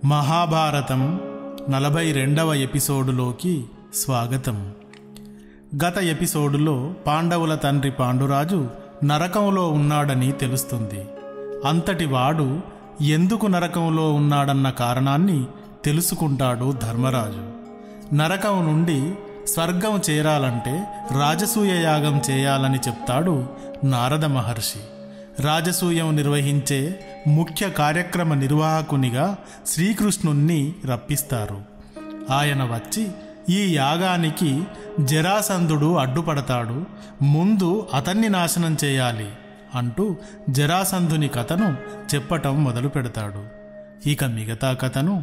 మహాభారతం 42వ ఎపిసోడులోకి స్వాగతం. గత ఎపిసోడులో పాండవుల తండ్రి పాండురాజు నరకంలో ఉన్నాడని తెలుస్తుంది. అంతటి వాడు ఎందుకు నరకంలో ఉన్నాడన్న కారణాన్ని తెలుసుకుంటాడు ధర్మరాజు. నరకం నుండి స్వర్గం చేరాలంటే రాజసూయ యాగం చేయాలని చెప్తాడు నారద మహర్షి. రాజసూయం నిర్వహించే ముఖ్య కార్యక్రమ నిర్వాహకునిగా శ్రీకృష్ణుణ్ణి రప్పిస్తారు. ఆయన వచ్చి ఈ యాగానికి జరాసంధుడు అడ్డుపడతాడు, ముందు అతన్ని నాశనం చేయాలి అంటూ జరాసంధుని కథను చెప్పటం మొదలు పెడతాడు. ఇక మిగతా కథను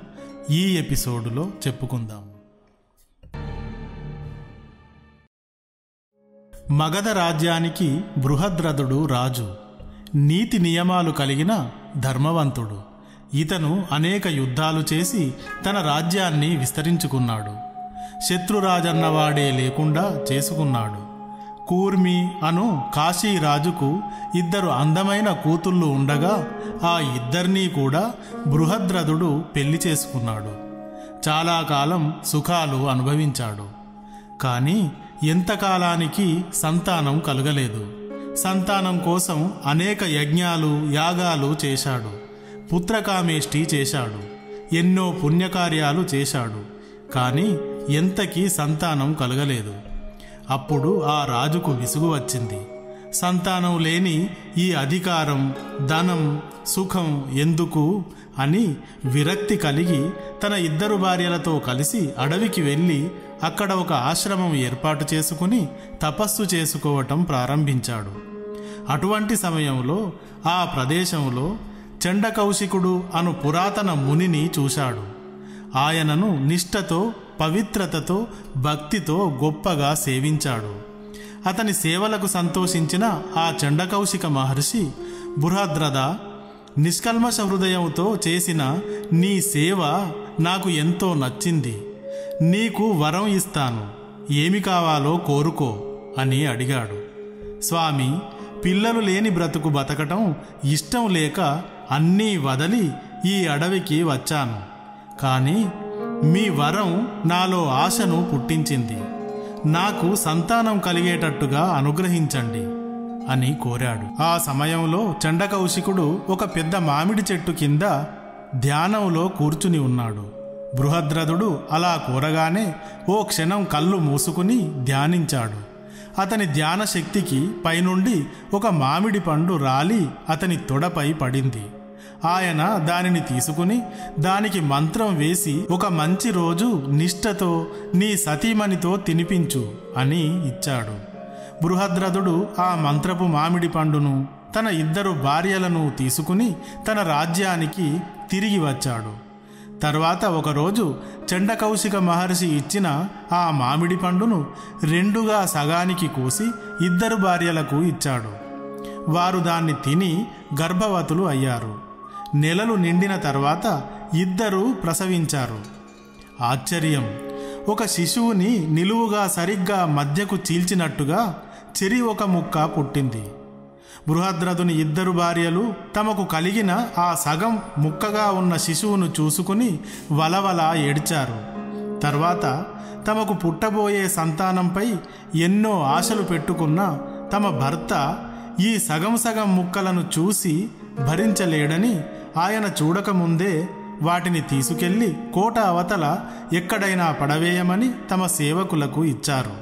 ఈ ఎపిసోడులో చెప్పుకుందాం. మగధ రాజ్యానికి బృహద్రథుడు రాజు. నీతి నియమాలు కలిగిన ధర్మవంతుడు. ఇతను అనేక యుద్ధాలు చేసి తన రాజ్యాన్ని విస్తరించుకున్నాడు. శత్రురాజన్నవాడే లేకుండా చేసుకున్నాడు. కూర్మి అను కాశీరాజుకు ఇద్దరు అందమైన కూతుళ్ళు ఉండగా ఆ ఇద్దరినీ కూడా బృహద్రథుడు పెళ్లి చేసుకున్నాడు. చాలా కాలం సుఖాలు అనుభవించాడు. కానీ ఎంతకాలానికి సంతానం కలగలేదు. సంతానం కోసం అనేక యజ్ఞాలు యాగాలు చేశాడు. పుత్రకామేష్టి చేశాడు. ఎన్నో పుణ్యకార్యాలు చేశాడు. కానీ ఎంతకీ సంతానం కలగలేదు. అప్పుడు ఆ రాజుకు విసుగు వచ్చింది. సంతానం లేని ఈ అధికారం, ధనం, సుఖం ఎందుకు అని విరక్తి కలిగి తన ఇద్దరు భార్యలతో కలిసి అడవికి వెళ్ళి అక్కడ ఒక ఆశ్రమం ఏర్పాటు చేసుకుని తపస్సు చేసుకోవటం ప్రారంభించాడు. అటువంటి సమయంలో ఆ ప్రదేశంలో చండకౌశికుడు అను పురాతన మునిని చూశాడు. ఆయనను నిష్ఠతో, పవిత్రతతో, భక్తితో గొప్పగా సేవించాడు. అతని సేవలకు సంతోషించిన ఆ చండకౌశిక మహర్షి, బృహద్రథ, నిష్కల్మష హృదయంతో చేసిన నీ సేవ నాకు ఎంతో నచ్చింది. నీకు వరం ఇస్తాను, ఏమి కావాలో కోరుకో అని అడిగాడు. స్వామి, పిల్లలు లేని బ్రతుకు బతకటం ఇష్టం లేక అన్నీ వదలి ఈ అడవికి వచ్చాను. కానీ మీ వరం నాలో ఆశను పుట్టించింది. నాకు సంతానం కలిగేటట్టుగా అనుగ్రహించండి అని కోరాడు. ఆ సమయంలో చండకౌశికుడు ఒక పెద్ద మామిడి చెట్టు కింద ధ్యానంలో కూర్చుని ఉన్నాడు. బృహద్రథుడు అలా కోరగానే ఓ క్షణం కళ్ళు మూసుకుని ధ్యానించాడు. అతని ధ్యాన శక్తికి పైనుండి ఒక మామిడి పండు రాలి అతని తొడపై పడింది. ఆయన దానిని తీసుకుని దానికి మంత్రం వేసి, ఒక మంచి రోజు నిష్ఠతో నీ సతీమణితో తినిపించు అని ఇచ్చాడు. బృహద్రథుడు ఆ మంత్రపు మామిడి పండును తన ఇద్దరు భార్యలను తీసుకుని తన రాజ్యానికి తిరిగి వచ్చాడు. తర్వాత ఒకరోజు చండకౌశిక మహర్షి ఇచ్చిన ఆ మామిడి పండును రెండుగా సగానికి కోసి ఇద్దరు భార్యలకు ఇచ్చాడు. వారు దాన్ని తిని గర్భవతులు అయ్యారు. నెలలు నిండిన తర్వాత ఇద్దరు ప్రసవించారు. ఆశ్చర్యం! ఒక శిశువుని నిలువుగా సరిగ్గా మధ్యకు చీల్చినట్టుగా చెరి ఒక ముక్క పుట్టింది. బృహద్రథుని ఇద్దరు భార్యలు తమకు కలిగిన ఆ సగం ముక్కగా ఉన్న శిశువును చూసుకుని వలవల ఏడ్చారు. తర్వాత తమకు పుట్టబోయే సంతానంపై ఎన్నో ఆశలు పెట్టుకున్న తమ భర్త ఈ సగం సగం ముక్కలను చూసి భరించలేడని ఆయన చూడకముందే వాటిని తీసుకెళ్లి కోట అవతల ఎక్కడైనా పడవేయమని తమ సేవకులకు ఇచ్చారు.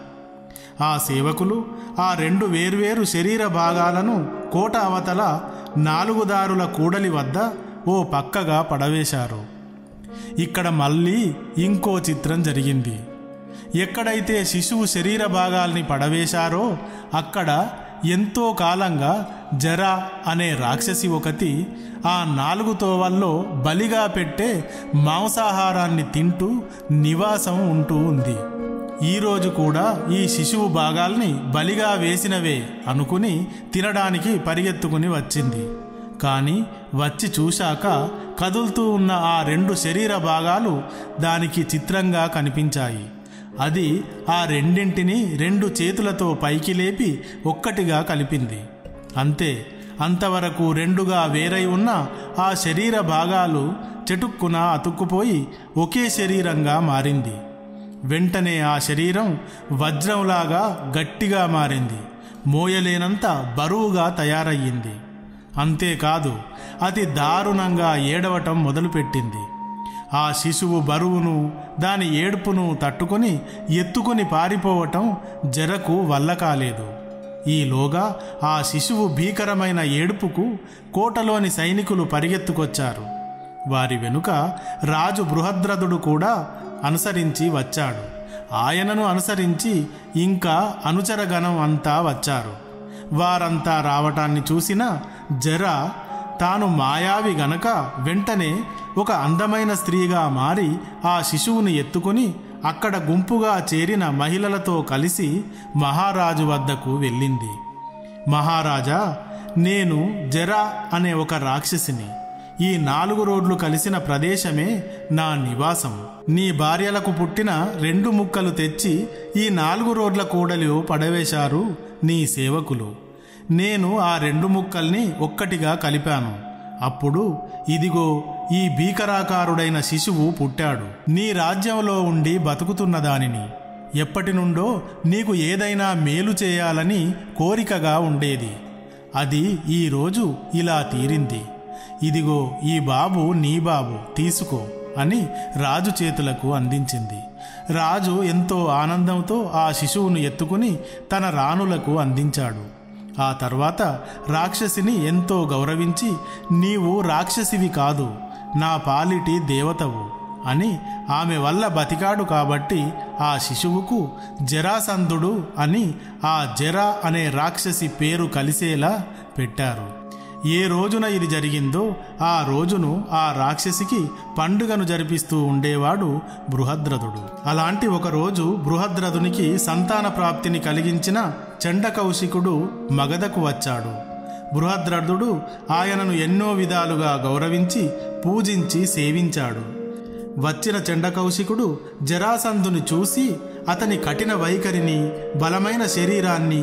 ఆ సేవకులు ఆ రెండు వేర్వేరు శరీర భాగాలను కోట అవతల 4 దారుల కూడలి వద్ద ఓ పక్కగా పడవేశారు. ఇక్కడ మళ్ళీ ఇంకో చిత్రం జరిగింది. ఎక్కడైతే శిశువు శరీర భాగాల్ని పడవేశారో అక్కడ ఎంతో కాలంగా జర అనే రాక్షసి ఒకటి ఆ 4 తోవల్లో బలిగా పెట్టే మాంసాహారాన్ని తింటూ నివాసం ఉంటూ ఉంది. ఈరోజు కూడా ఈ శిశువు భాగాల్ని బలిగా వేసినవే అనుకుని తినడానికి పరిగెత్తుకుని వచ్చింది. కానీ వచ్చి చూశాక కదులుతూ ఉన్న ఆ 2 శరీర భాగాలు దానికి చిత్రంగా కనిపించాయి. అది ఆ రెండింటిని 2 చేతులతో పైకి లేపి ఒక్కటిగా కలిపింది. అంతే, అంతవరకు రెండుగా వేరై ఉన్న ఆ శరీర భాగాలు చెటుక్కున అతుక్కుపోయి ఒకే శరీరంగా మారింది. వెంటనే ఆ శరీరం వజ్రంలాగా గట్టిగా మారింది. మోయలేనంత బరువుగా తయారయ్యింది. అంతేకాదు, అతి దారుణంగా ఏడవటం మొదలుపెట్టింది. ఆ శిశువు బరువును, దాని ఏడుపును తట్టుకొని ఎత్తుకొని పారిపోవటం జరకు వల్ల కాలేదు. ఈలోగా ఆ శిశువు భీకరమైన ఏడుపుకు కోటలోని సైనికులు పరిగెత్తుకొచ్చారు. వారి వెనుక రాజు బృహద్రథుడు కూడా అనుసరించి వచ్చాడు. ఆయనను అనుసరించి ఇంకా అనుచరగణం అంతా వచ్చారు. వారంతా రావటాన్ని చూసిన జర తాను మాయావి గనక వెంటనే ఒక అందమైన స్త్రీగా మారి ఆ శిశువుని ఎత్తుకుని అక్కడ గుంపుగా చేరిన మహిళలతో కలిసి మహారాజు వద్దకు వెళ్ళింది. మహారాజా, నేను జర అనే ఒక రాక్షసిని. ఈ 4 రోడ్లు కలిసిన ప్రదేశమే నా నివాసం. నీ భార్యలకు పుట్టిన 2 ముక్కలు తెచ్చి ఈ 4 రోడ్ల కూడలిలో పడవేశారు నీ సేవకులు. నేను ఆ 2 ముక్కల్ని ఒక్కటిగా కలిపాను. అప్పుడు ఇదిగో ఈ భీకరాకారుడైన శిశువు పుట్టాడు. నీ రాజ్యంలో ఉండి బతుకుతున్న దానిని. ఎప్పటి నుండో నీకు ఏదైనా మేలు చేయాలని కోరికగా ఉండేది. అది ఈరోజు ఇలా తీరింది. ఇదిగో ఈ బాబు నీ బాబు, తీసుకో అని రాజు చేతులకు అందించింది. రాజు ఎంతో ఆనందంతో ఆ శిశువును ఎత్తుకుని తన రాణులకు అందించాడు. ఆ తర్వాత రాక్షసిని ఎంతో గౌరవించి, నీవు రాక్షసివి కాదు, నా పాలిటి దేవతవు అని ఆమె వల్ల బతికాడు కాబట్టి ఆ శిశువుకు జరాసంధుడు అని ఆ జర అనే రాక్షసి పేరు కలిసేలా పెట్టారు. ఏ రోజున ఇది జరిగిందో ఆ రోజును ఆ రాక్షసికి పండుగను జరిపిస్తూ ఉండేవాడు బృహద్రథుడు. అలాంటి ఒక రోజు బృహద్రథునికి సంతాన ప్రాప్తిని కలిగించిన చండకౌశికుడు మగధకు వచ్చాడు. బృహద్రథుడు ఆయనను ఎన్నో విధాలుగా గౌరవించి పూజించి సేవించాడు. వచ్చిన చండకౌశికుడు జరాసంధుని చూసి అతని కఠిన వైఖరిని, బలమైన శరీరాన్ని,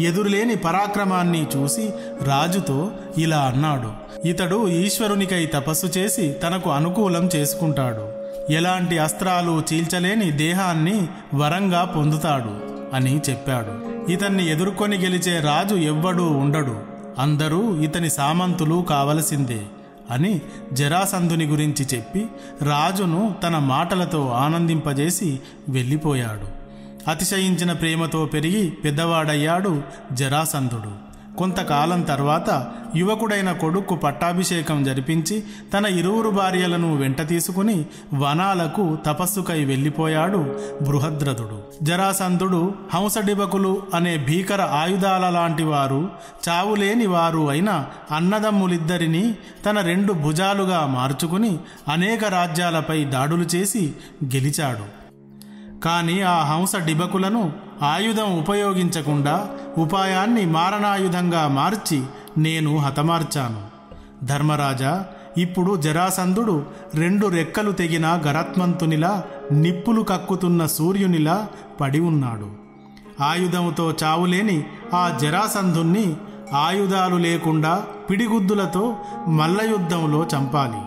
ఎదురులేని పరాక్రమాన్ని చూసి రాజుతో ఇలా అన్నాడు: ఇతడు ఈశ్వరునికై తపస్సు చేసి తనకు అనుకూలం చేసుకుంటాడు. ఎలాంటి అస్త్రాలు చీల్చలేని దేహాన్ని వరంగా పొందుతాడు అని చెప్పాడు. ఇతన్ని ఎదుర్కొని గెలిచే రాజు ఎవ్వడూ ఉండడు. అందరూ ఇతని సామంతులు కావలసిందే అని జరాసంధుని గురించి చెప్పి రాజును తన మాటలతో ఆనందింపజేసి వెళ్ళిపోయాడు. అతిశయించిన ప్రేమతో పెరిగి పెద్దవాడయ్యాడు జరాసంధుడు. కొంతకాలం తర్వాత యువకుడైన కొడుకు పట్టాభిషేకం జరిపించి తన 2 భార్యలను వెంట తీసుకుని వనాలకు తపస్సుకై వెళ్ళిపోయాడు బృహద్రథుడు. జరాసంధుడు హంసడిబకులు అనే భీకర ఆయుధాల లాంటి వారు, చావులేని వారు అయిన అన్నదమ్ములిద్దరినీ తన 2 భుజాలుగా మార్చుకుని అనేక రాజ్యాలపై దాడులు చేసి గెలిచాడు. కానీ ఆ హంస డిబకులను ఆయుధం ఉపయోగించకుండా ఉపాయాన్ని మారణాయుధంగా మార్చి నేను హతమార్చాను. ధర్మరాజా, ఇప్పుడు జరాసంధుడు 2 రెక్కలు తెగిన గరత్మంతునిలా, నిప్పులు కక్కుతున్న సూర్యునిలా పడి ఉన్నాడు. ఆయుధంతో చావులేని ఆ జరాసంధుణ్ణి ఆయుధాలు లేకుండా పిడిగుద్దులతో మల్లయుద్ధంలో చంపాలి.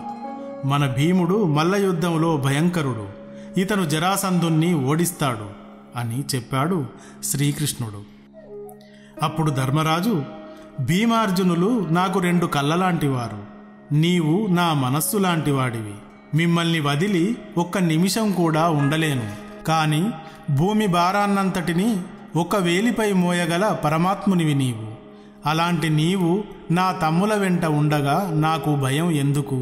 మన భీముడు మల్లయుద్ధంలో భయంకరుడు. ఇతను జరాసంధుణ్ణి ఓడిస్తాడు అని చెప్పాడు శ్రీకృష్ణుడు. అప్పుడు ధర్మరాజు, భీమార్జునులు నాకు 2 కళ్ళలాంటివారు. నీవు నా మనస్సు లాంటివాడివి. మిమ్మల్ని వదిలి ఒక్క నిమిషం కూడా ఉండలేను. కాని భూమి భారాన్నంతటినీ ఒక వేలిపై మోయగల పరమాత్మునివి నీవు. అలాంటి నీవు నా తమ్ముల వెంట ఉండగా నాకు భయం ఎందుకు?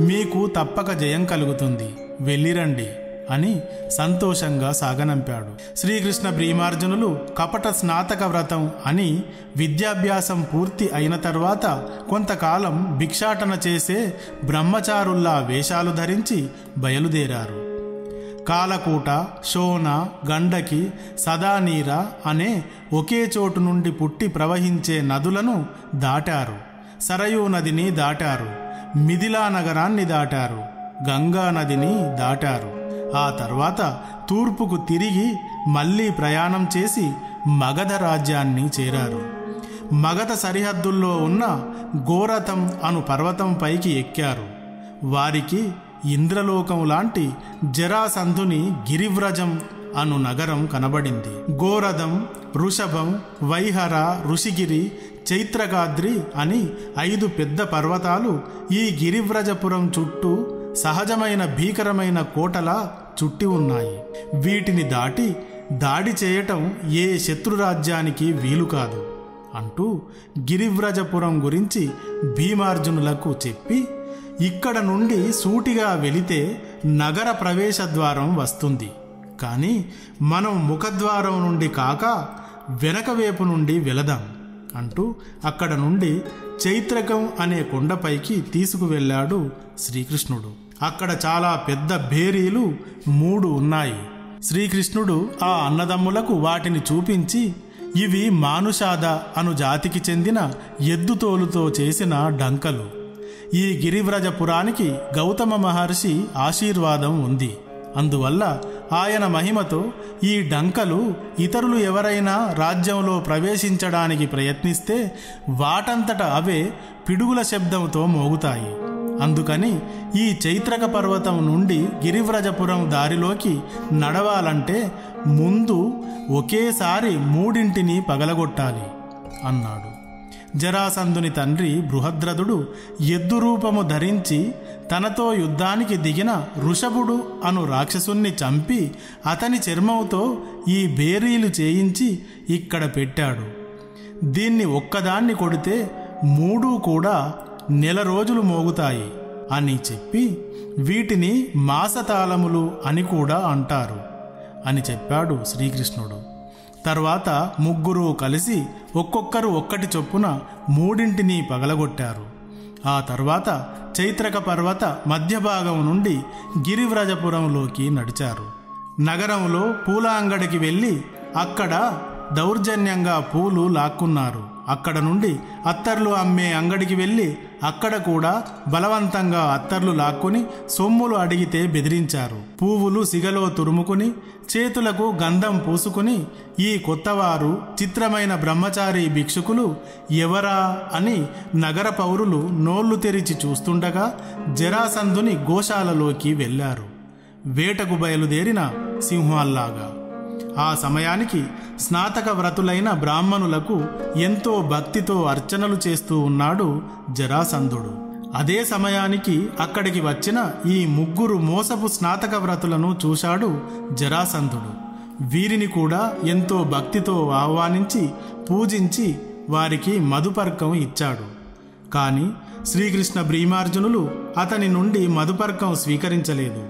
మీకు తప్పక జయం కలుగుతుంది, వెళ్ళిరండి అని సంతోషంగా సాగనంపాడు. శ్రీకృష్ణ భీమార్జునులు కపట స్నాతక వ్రతం అని విద్యాభ్యాసం పూర్తి అయిన తర్వాత కొంతకాలం భిక్షాటన చేసే బ్రహ్మచారుల్లా వేషాలు ధరించి బయలుదేరారు. కాలకూట, శోణ, గండకి, సదానీర అనే ఒకే చోటు నుండి పుట్టి ప్రవహించే నదులను దాటారు. సరయూ నదిని దాటారు. మిథిలా నగరాన్ని దాటారు. గంగా నదిని దాటారు. ఆ తర్వాత తూర్పుకు తిరిగి మళ్ళీ ప్రయాణం చేసి మగధ రాజ్యాన్ని చేరారు. మగధ సరిహద్దుల్లో ఉన్న గోరథం అను పర్వతం పైకి ఎక్కారు. వారికి ఇంద్రలోకం లాంటి జరాసంధుని గిరివ్రజం అను నగరం కనబడింది. గోరథం, వృషభం, వైహర, ఋషిగిరి, చైత్రగాద్రి అని 5 పెద్ద పర్వతాలు ఈ గిరివ్రజపురం చుట్టూ సహజమైన భీకరమైన కోటలా చుట్టి ఉన్నాయి. వీటిని దాటి దాడి చేయటం ఏ శత్రురాజ్యానికి వీలు కాదు అంటూ గిరివ్రజపురం గురించి భీమార్జునులకు చెప్పి, ఇక్కడ నుండి సూటిగా వెళితే నగర ప్రవేశ ద్వారం వస్తుంది, కానీ మనం ముఖద్వారం నుండి కాక వెనక వైపు నుండి వెళదాం అంటూ అక్కడ నుండి చైత్రకం అనే కొండపైకి తీసుకువెళ్ళాడు శ్రీకృష్ణుడు. అక్కడ చాలా పెద్ద భేరీలు 3 ఉన్నాయి. శ్రీకృష్ణుడు ఆ అన్నదమ్ములకు వాటిని చూపించి, ఇవి మానుషాద అను జాతికి చెందిన ఎద్దుతోలుతో చేసిన డంకలు. ఈ గిరివ్రజపురానికి గౌతమ మహర్షి ఆశీర్వాదం ఉంది. అందువల్ల ఆయన మహిమతో ఈ డంకలు ఇతరులు ఎవరైనా రాజ్యంలో ప్రవేశించడానికి ప్రయత్నిస్తే వాటంతట అవే పిడుగుల శబ్దంతో మోగుతాయి. అందుకని ఈ చైత్రక పర్వతం నుండి గిరివ్రజపురం దారిలోకి నడవాలంటే ముందు ఒకేసారి 3 పగలగొట్టాలి అన్నాడు. జరాసంధుని తండ్రి బృహద్రథుడు ఎద్దు రూపము ధరించి తనతో యుద్ధానికి దిగిన వృషభుడు అను రాక్షసుణ్ణి చంపి అతని చర్మంతో ఈ బేరీలు చేయించి ఇక్కడ పెట్టాడు. దీన్ని ఒక్కదాన్ని కొడితే 3 కూడా నెల రోజులు మోగుతాయి అని చెప్పి, వీటిని మాసతాళములు అని కూడా అంటారు అని చెప్పాడు శ్రీకృష్ణుడు. తర్వాత 3 కలిసి ఒక్కొక్కరు ఒక్కటి చొప్పున 3 పగలగొట్టారు. ఆ తర్వాత చైత్రక పర్వత మధ్య భాగం నుండి గిరివ్రజపురంలోకి నడిచారు. నగరంలో పూల అంగడికి వెళ్ళి అక్కడ దౌర్జన్యంగా పూలు లాక్కున్నారు. అక్కడ నుండి అత్తర్లు అమ్మే అంగడికి వెళ్ళి అక్కడ కూడా బలవంతంగా అత్తర్లు లాక్కుని సొమ్ములు అడిగితే బెదిరించారు. పువ్వులు సిగలో తురుముకుని చేతులకు గంధం పూసుకుని ఈ కొత్తవారు చిత్రమైన బ్రహ్మచారి భిక్షుకులు ఎవరా అని నగర పౌరులు నోళ్లు తెరిచి చూస్తుండగా జరాసంధుని గోశాలలోకి వెళ్ళారు, వేటకు బయలుదేరిన సింహాల్లాగా. ఆ సమయానికి స్నాతక వ్రతులైన బ్రాహ్మణులకు ఎంతో భక్తితో అర్చనలు చేస్తూ ఉన్నాడు జరాసంధుడు. అదే సమయానికి అక్కడికి వచ్చిన ఈ 3 మోసపు స్నాతక వ్రతులను చూశాడు జరాసంధుడు. వీరిని కూడా ఎంతో భక్తితో ఆహ్వానించి పూజించి వారికి మధుపర్కం ఇచ్చాడు. కానీ శ్రీకృష్ణ భీమార్జునులు అతని నుండి మధుపర్కం స్వీకరించలేదు.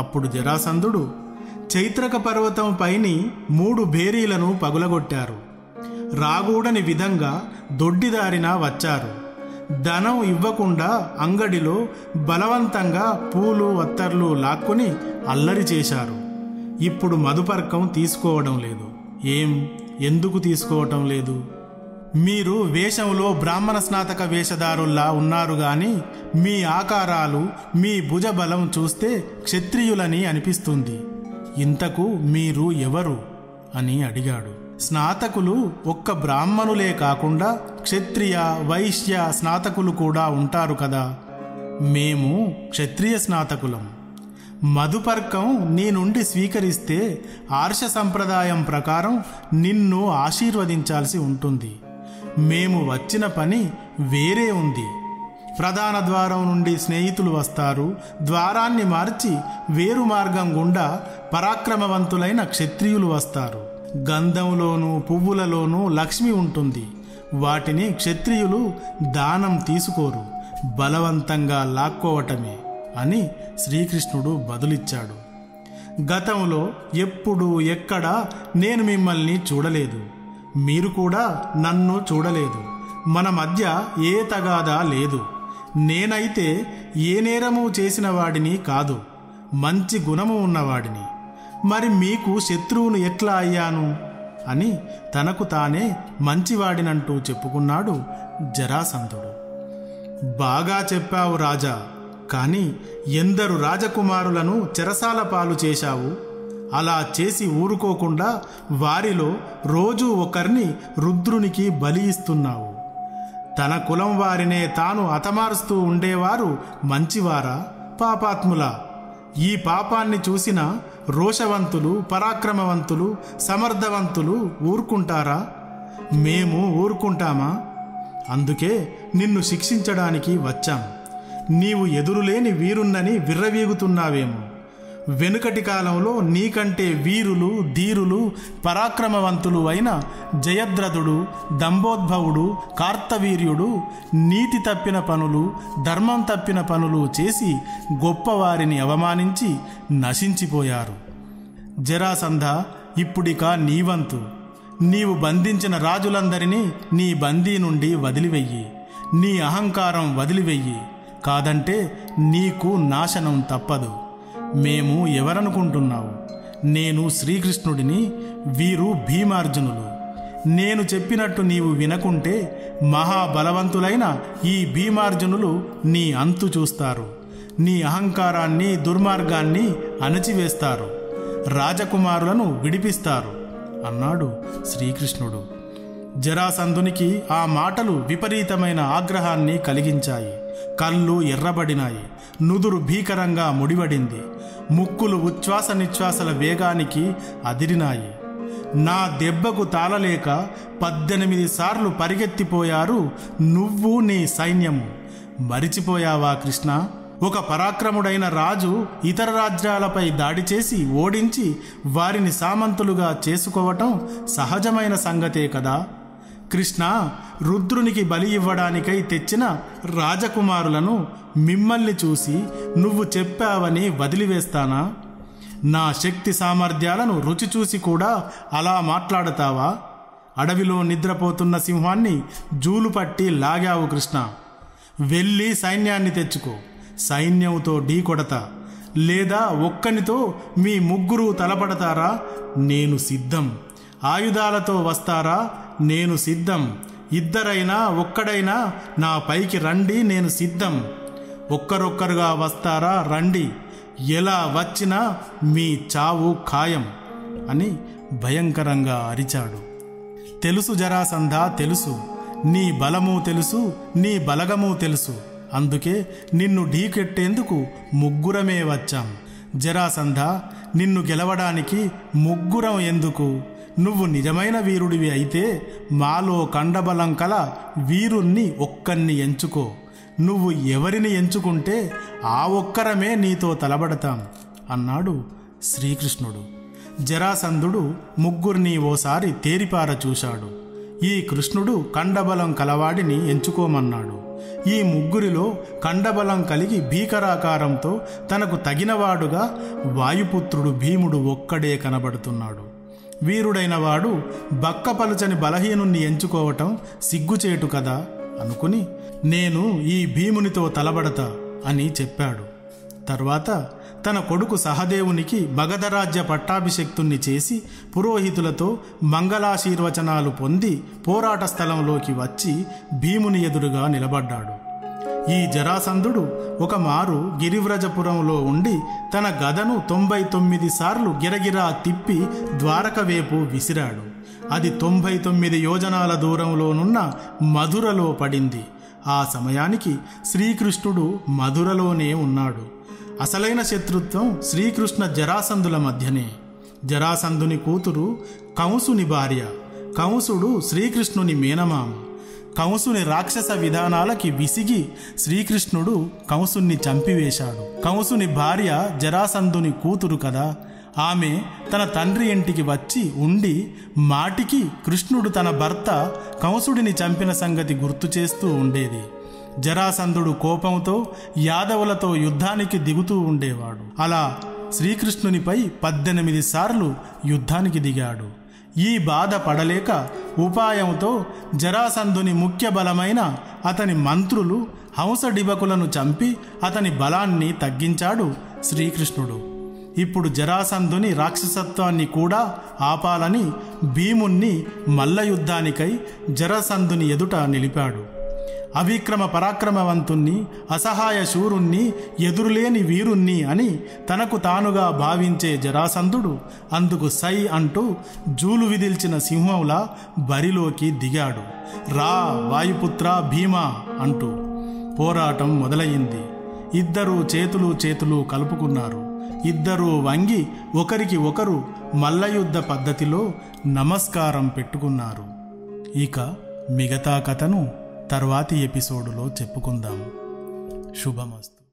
అప్పుడు జరాసంధుడు చైత్రక పర్వతం పైని 3 భేరీలను పగులగొట్టారు. రాగూడని విధంగా దొడ్డిదారిన వచ్చారు. ధనం ఇవ్వకుండా అంగడిలో బలవంతంగా పూలు అత్తర్లు లాక్కుని అల్లరి చేశారు. ఇప్పుడు మధుపర్కం తీసుకోవడం లేదు. ఎందుకు తీసుకోవటం లేదు? మీరు వేషంలో బ్రాహ్మణ స్నాతక వేషధారుల్లా ఉన్నారు గాని మీ ఆకారాలు, మీ భుజబలం చూస్తే క్షత్రియులని అనిపిస్తుంది. ఇంతకు మీరు ఎవరు అని అడిగాడు. స్నాతకులు ఒక్క బ్రాహ్మణులే కాకుండా క్షత్రియ, వైశ్య స్నాతకులు కూడా ఉంటారు కదా. మేము క్షత్రియ స్నాతకులం. మధుపర్కం నీ నుండి స్వీకరిస్తే ఆర్ష సంప్రదాయం ప్రకారం నిన్ను ఆశీర్వదించాల్సి ఉంటుంది. మేము వచ్చిన పని వేరే ఉంది. ప్రధాన ద్వారం నుండి స్నేహితులు వస్తారు. ద్వారాన్ని మార్చి వేరు మార్గం గుండా పరాక్రమవంతులైన క్షత్రియులు వస్తారు. గంధంలోనూ పువ్వులలోనూ లక్ష్మి ఉంటుంది. వాటిని క్షత్రియులు దానం తీసుకోరు, బలవంతంగా లాక్కోవటమే అని శ్రీకృష్ణుడు బదులిచ్చాడు. గతంలో ఎప్పుడు ఎక్కడా నేను మిమ్మల్ని చూడలేదు, మీరు కూడా నన్ను చూడలేదు. మన మధ్య ఏ తగాదా లేదు. నేనైతే ఏ నేరము చేసిన వాడిని కాదు, మంచి గుణము ఉన్నవాడిని. మరి మీకు శత్రువును ఎట్లా అయ్యాను అని తనకు తానే మంచివాడినంటూ చెప్పుకున్నాడు జరాసంధుడు. బాగా చెప్పావు రాజా, కానీ ఎందరు రాజకుమారులను చెరసాల పాలు చేశావు. అలా చేసి ఊరుకోకుండా వారిలో రోజూ ఒకరిని రుద్రునికి బలి ఇస్తున్నావు. తన కులం వారినే తాను హతమారుస్తూ ఉండేవారు మంచివారా, పాపాత్ములా? ఈ పాపాన్ని చూసిన రోషవంతులు, పరాక్రమవంతులు, సమర్థవంతులు ఊరుకుంటారా? మేము ఊరుకుంటామా? అందుకే నిన్ను శిక్షించడానికి వచ్చాం. నీవు ఎదురులేని వీరున్నని విర్రవీగుతున్నావేమో. వెనుకటి కాలంలో నీకంటే వీరులు, ధీరులు, పరాక్రమవంతులు అయిన జయద్రథుడు, దంభోద్భవుడు, కార్తవీర్యుడు నీతి తప్పిన పనులు, ధర్మం తప్పిన పనులు చేసి గొప్పవారిని అవమానించి నశించిపోయారు. జరాసంధ, ఇప్పుడిక నీవంతు. నీవు బంధించిన రాజులందరినీ నీ బందీ నుండి వదిలివెయ్యి. నీ అహంకారం వదిలివెయ్యి. కాదంటే నీకు నాశనం తప్పదు. మేము ఎవరనుకుంటున్నావు? నేను శ్రీకృష్ణుడిని, వీరు భీమార్జునులు. నేను చెప్పినట్టు నీవు వినకుంటే మహాబలవంతులైన ఈ భీమార్జునులు నీ అంతు చూస్తారు. నీ అహంకారాన్ని, దుర్మార్గాన్ని అణచివేస్తారు. రాజకుమారులను విడిపిస్తారు అన్నాడు శ్రీకృష్ణుడు. జరాసంధునికి ఆ మాటలు విపరీతమైన ఆగ్రహాన్ని కలిగించాయి. కళ్ళు ఎర్రబడినాయి. నుదురు భీకరంగా ముడివడింది. ముక్కులు ఉచ్ఛ్వాస నిశ్వాసల వేగానికి అదిరినాయి. నా దెబ్బకు తాళలేక 18 సార్లు పరిగెత్తిపోయారు నువ్వు, నీ సైన్యము. మరిచిపోయావా కృష్ణ? ఒక పరాక్రముడైన రాజు ఇతర రాజ్యాలపై దాడి చేసి ఓడించి వారిని సామంతులుగా చేసుకోవటం సహజమైన సంగతే కదా. కృష్ణ, రుద్రునికి బలి ఇవ్వడానికై తెచ్చిన రాజకుమారులను మిమ్మల్ని చూసి నువ్వు చెప్పావని వదిలివేస్తానా? నా శక్తి సామర్థ్యాలను రుచి చూసి కూడా అలా మాట్లాడతావా? అడవిలో నిద్రపోతున్న సింహాన్ని జూలు పట్టి లాగావు కృష్ణ. వెళ్ళి సైన్యాన్ని తెచ్చుకో. సైన్యంతో ఢీకొడతా. లేదా ఒక్కనితో మీ ముగ్గురు తలపడతారా? నేను సిద్ధం. ఆయుధాలతో వస్తారా? నేను సిద్ధం. ఇద్దరైనా ఒక్కడైనా నా పైకి రండి, నేను సిద్ధం. ఒక్కరొక్కరుగా వస్తారా? రండి. ఎలా వచ్చినా మీ చావు ఖాయం అని భయంకరంగా అరిచాడు. తెలుసు జరాసంధ, తెలుసు. నీ బలము తెలుసు, నీ బలగము తెలుసు. అందుకే నిన్ను ఢీకెట్టేందుకు ముగ్గురమే వచ్చాం. జరాసంధ, నిన్ను గెలవడానికి ముగ్గురం ఎందుకు? నువ్వు నిజమైన వీరుడివి అయితే మాలో కండబలం కల వీరుణ్ణి ఒక్కన్ని ఎంచుకో. నువ్వు ఎవరిని ఎంచుకుంటే ఆ ఒక్కరమే నీతో తలబడతాం అన్నాడు శ్రీకృష్ణుడు. జరాసంధుడు ముగ్గురిని ఓసారి తేరిపార చూశాడు. ఈ కృష్ణుడు కండబలం కలవాడిని ఎంచుకోమన్నాడు. ఈ ముగ్గురిలో కండబలం కలిగి భీకరాకారంతో తనకు తగినవాడుగా వాయుపుత్రుడు భీముడు ఒక్కడే కనబడుతున్నాడు. వీరుడైన వాడు బక్కపలుచని బలహీనుణ్ణి ఎంచుకోవటం సిగ్గుచేటు కదా అనుకుని నేను ఈ భీమునితో తలబడతా అని చెప్పాడు. తర్వాత తన కొడుకు సహదేవునికి మగధరాజ్య పట్టాభిషిక్తుణ్ణి చేసి పురోహితులతో మంగళాశీర్వచనాలు పొంది పోరాట స్థలంలోకి వచ్చి భీముని ఎదురుగా నిలబడ్డాడు. ఈ జరాసంధుడు ఒకమారు గిరివ్రజపురంలో ఉండి తన గదను 99 సార్లు గిరగిరా తిప్పి ద్వారక వైపు విసిరాడు. అది 99 యోజనాల దూరంలోనున్న మధురలో పడింది. ఆ సమయానికి శ్రీకృష్ణుడు మధురలోనే ఉన్నాడు. అసలైన శత్రుత్వం శ్రీకృష్ణ జరాసంధుల మధ్యనే. జరాసంధుని కూతురు కంసుని భార్య. కంసుడు శ్రీకృష్ణుని మేనమామ. కంసుని రాక్షస విధానాలకి విసిగి శ్రీకృష్ణుడు కంసుని చంపివేశాడు. కంసుని భార్య జరాసంధుని కూతురు కదా. ఆమె తన తండ్రి ఇంటికి వచ్చి ఉండి మాటికి కృష్ణుడు తన భర్త కంసుడిని చంపిన సంగతి గుర్తు చేస్తూ ఉండేది. జరాసంధుడు కోపంతో యాదవులతో యుద్ధానికి దిగుతూ ఉండేవాడు. అలా శ్రీకృష్ణునిపై 18 సార్లు యుద్ధానికి దిగాడు. ఈ బాధ పడలేక ఉపాయంతో జరాసంధుని ముఖ్య బలమైన అతని మంత్రులు హంసడిబకులను చంపి అతని బలాన్ని తగ్గించాడు శ్రీకృష్ణుడు. ఇప్పుడు జరాసంధుని రాక్షసత్వాన్ని కూడా ఆపాలని భీముణ్ణి మల్ల యుద్ధానికై జరాసంధుని ఎదుట నిలిపాడు. అవిక్రమ పరాక్రమవంతుణ్ణి, అసహాయ శూరుణ్ణి, ఎదురులేని వీరుణ్ణి అని తనకు తానుగా భావించే జరాసంధుడు అందుకు సై అంటూ జూలు విదిల్చిన సింహంలా బరిలోకి దిగాడు. రా వాయుపుత్ర భీమా అంటూ పోరాటం మొదలయ్యింది. ఇద్దరూ చేతులు కలుపుకున్నారు. ఇద్దరూ వంగి ఒకరికి ఒకరు మల్లయుద్ధ పద్ధతిలో నమస్కారం పెట్టుకున్నారు. ఇక మిగతా కథను తర్వాతి ఎపిసోడులో చెప్పుకుందాం. శుభమస్తు.